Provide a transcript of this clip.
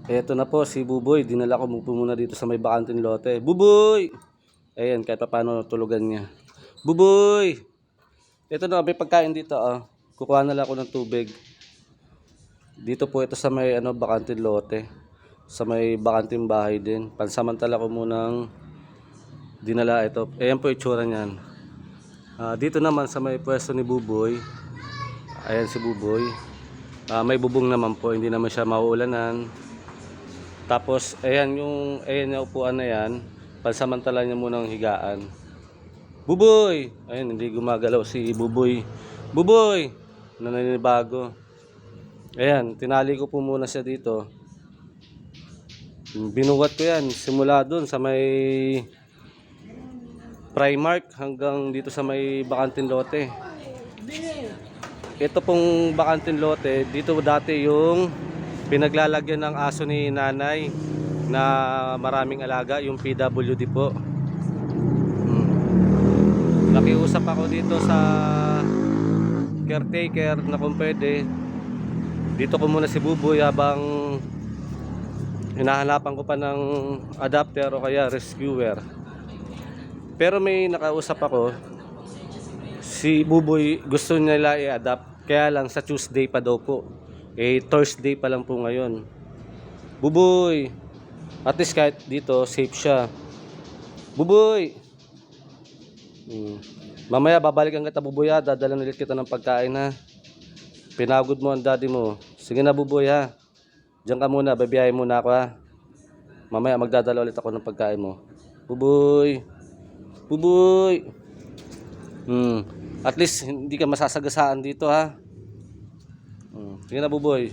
Eto na po si Buboy. Dinala ko po muna dito sa may bakanting lote. Buboy! Ayan, kahit pa paano tulugan niya. Buboy! Ito na, may pagkain dito. Kukuha na lang ako ng tubig. Dito po ito sa may bakanting lote. Sa may bakanting bahay din. Pansamantala ko munang dinala ito. Ayan po itsura niyan. Dito naman sa may pwesto ni Buboy. Ayan si Buboy. May bubong naman po, hindi naman siya mauulanan. Tapos ayan yung upuan na yan, pansamantala niya munang higaan. Buboy! Ayun, hindi gumagalaw si Buboy. Buboy! Naninibago. Ayan, tinali ko po muna siya dito. Binuwat ko yan simula doon sa may Primark hanggang dito sa may bakanting lote. Ito pong bakanting lote, dito dati yung pinaglalagyan ng aso ni nanay na maraming alaga, yung PWD po. Nakiusap ako dito sa caretaker na kung pwede dito ko muna si Buboy habang hinahanapan ko pa ng adapter o kaya rescuer. Pero may nakausap ako, si Buboy gusto nila i-adapt, kaya lang sa Tuesday pa daw po. Thursday pa lang po ngayon. Buboy, at least kahit dito safe siya. Buboy, mamaya babalikan kita Buboy ha. Dadala ulit kita ng pagkain ha. Pinagod mo ang daddy mo. Sige na Buboy ha. Diyan ka muna, babiyahin muna ako ha. Mamaya magdadala ulit ako ng pagkain mo. Buboy, Buboy. At least hindi ka masasagasaan dito ha. Sige na Buboy.